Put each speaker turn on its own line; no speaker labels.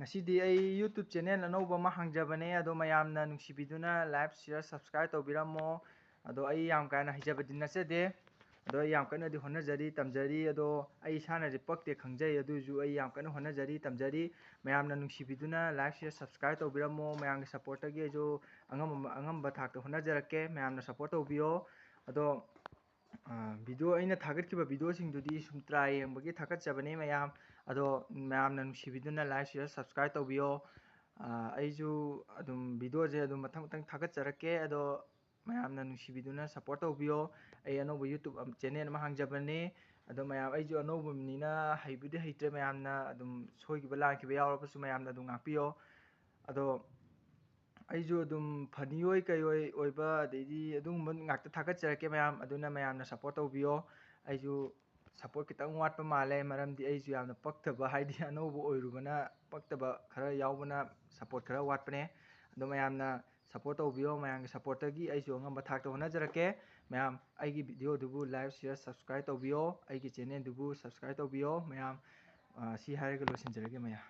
ꯉꯁꯤꯗꯤ ꯑꯩ YouTube channel ꯑꯅꯧꯕ ꯑꯃ ꯍꯥꯡꯖꯕꯅꯦ ꯑꯗꯣ ꯃꯌꯥꯝꯅ ꯅꯨꯡꯁꯤꯕꯤꯗꯨꯅ ꯂꯥꯏꯛ ꯁꯤꯌꯔ ꯁꯕꯁꯀ꯭ꯔꯥꯏꯕ ꯇꯧꯕꯤꯔꯝꯃꯣ ꯑꯗꯣ ꯑꯩ ꯌꯥꯝ ꯀꯥ ꯍꯦꯟꯅ ꯍꯩꯖꯕꯗꯤ ꯅꯠꯆꯗꯦ ꯑꯗꯣ ꯑꯩ ꯌꯥꯝ ꯀꯟꯅꯗꯤ ꯍꯣꯠꯅꯖꯔꯤ ꯇꯝꯖꯔꯤ ꯑꯗꯣ ꯑꯩ ꯏꯁꯥꯅꯗꯤ ꯄꯛꯇꯦ ꯈꯪꯖꯩ ꯑꯗꯨꯑꯣꯏꯁꯨ ꯑꯩ ꯌꯥꯝ ꯀꯟꯅ ꯍꯣꯠꯅꯖꯔꯤ ꯇꯝꯖꯔꯤ ꯃꯌꯥꯝꯅ ꯅꯨꯡꯁꯤꯕꯤꯗꯨꯅ ꯂꯥꯏꯛ ꯁꯤꯌꯔ ꯁꯕꯁꯀ꯭ꯔꯥꯏꯕ ꯇꯧꯕꯤꯔꯝꯃꯣ ꯃꯌꯥꯝꯒꯤ ꯁꯞꯄꯣꯔꯠꯇꯒꯤ ꯑꯩꯁꯨ ꯑꯉꯝꯕ ꯊꯥꯛꯇ ꯍꯣꯠꯅꯖꯔꯛꯀꯦ ꯃꯌꯥꯝꯅ ꯁꯞꯄꯣꯔꯠ ꯇꯧꯕꯤꯌꯣ ꯑꯗꯣ ꯚꯤꯗꯤꯑꯣ ꯑꯩꯅ ꯊꯥꯒꯠꯈꯤꯕ ꯚꯤꯗꯤꯑꯣꯁꯤꯡꯗꯨꯗꯤ ꯁꯨꯝ ꯇ꯭ꯔꯥꯏ ꯌꯦꯡꯕꯒꯤ ꯊꯥꯒꯠꯆꯕꯅꯦ ꯃꯌꯥꯝ ꯑꯗꯣ ꯃꯌꯥꯝꯅ ꯅꯨꯡꯁꯤꯕꯤꯗꯨꯅ ꯂꯥꯏꯛ ꯁꯤꯌꯔ ꯁꯕꯁꯀ꯭ꯔꯥꯏꯕ ꯇꯧꯕꯤꯌꯣ ꯑꯩꯁꯨ ꯑꯗꯨꯝ ꯚꯤꯗꯤꯑꯣꯁꯦ ꯑꯗꯨꯝ ꯃꯊꯪ ꯊꯥꯒꯠꯆꯔꯛꯀꯦ ꯑꯗꯣ ꯃꯌꯥꯝꯅ ꯅꯨꯡꯁꯤꯕꯤꯗꯨꯅ ꯁꯞꯄꯣꯔꯠ ꯇꯧꯕꯤꯌꯣ ꯑꯩ ꯑꯅꯧꯕ ꯌꯨꯇ꯭ꯌꯨꯕ ꯆꯦꯅꯦꯜ ꯑꯃ ꯍꯥꯡꯖꯕꯅꯦ ꯑꯗꯣ ꯃꯌꯥꯝ ꯑꯩꯁꯨ ꯑꯅꯧꯕꯅꯤꯅ ꯍꯩꯕꯨꯗꯤ ꯍꯩꯇ꯭ꯔꯦ ꯃꯌꯥꯝꯅ ꯑꯗꯨꯝ ꯁꯣꯏꯈꯤꯕ ꯂꯥꯟꯈꯤꯕ ꯌꯥꯎꯔꯕꯁꯨ ꯃꯌꯥꯝꯅ ꯑꯗꯨꯝ ꯉꯥꯛꯄꯤꯌꯣ ꯑꯗꯣ ꯑꯩꯁꯨ ꯑꯗꯨꯝ ꯐꯅꯤ ꯑꯣꯏ ꯀꯩ ꯑꯣꯏꯕ ꯑꯗꯩꯗꯤ ꯑꯗꯨꯒꯨꯝꯕ ꯉꯥꯛꯇ ꯊꯥꯒꯠꯆꯔꯛꯀꯦ ꯃꯌꯥꯝ ꯑꯗꯨꯅ ꯃꯌꯥꯝꯅ ꯁꯞꯄꯣꯔꯠ ꯇꯧꯕꯤꯌꯣ ꯑꯩꯁꯨ ꯁꯞꯄꯣꯔꯠꯈꯤꯇꯪ ꯋꯥꯠꯄ ꯃꯥꯜꯂꯦ ꯃꯔꯝꯗꯤ ꯑꯩꯁꯨ ꯌꯥꯝꯅ ꯄꯛꯇꯕ ꯍꯥꯏꯗꯤ ꯑꯅꯧꯕ ꯑꯣꯏꯔꯨꯕꯅ ꯄꯛꯇꯕ ꯈꯔ ꯌꯥꯎꯕꯅ ꯁꯞꯄꯣꯔꯠ ꯈꯔ ꯋꯥꯠꯄꯅꯦ ꯑꯗꯣ ꯃꯌꯥꯝꯅ ꯁꯞꯄꯣꯔꯠ ꯇꯧꯕꯤꯌꯣ ꯃꯌꯥꯝꯒꯤ ꯁꯞꯄꯣꯔꯠꯇꯒꯤ ꯑꯩꯁꯨ ꯑꯉꯝꯕ ꯊꯥꯛꯇ ꯍꯣꯠꯅꯖꯔꯛꯀꯦ ꯃꯌꯥꯝ ꯑꯩꯒꯤ ꯚꯤꯗꯤꯑꯣꯗꯨꯕꯨ ꯂꯥꯏꯛ ꯁꯤꯌꯔ ꯁꯕꯁꯀ꯭ꯔꯥꯏꯕ ꯇꯧꯕꯤꯌꯣ ꯑꯩꯒꯤ ꯆꯦꯅꯦꯜꯗꯨꯕꯨ ꯁꯕꯁꯀ꯭ꯔꯥꯏꯕ ꯇꯧꯕꯤꯌꯣ ꯃꯌꯥꯝ ꯁꯤ ꯍꯥꯏꯔꯒ ꯂꯣꯏꯁꯤꯟꯖꯔꯒꯦ ꯃꯌꯥꯝ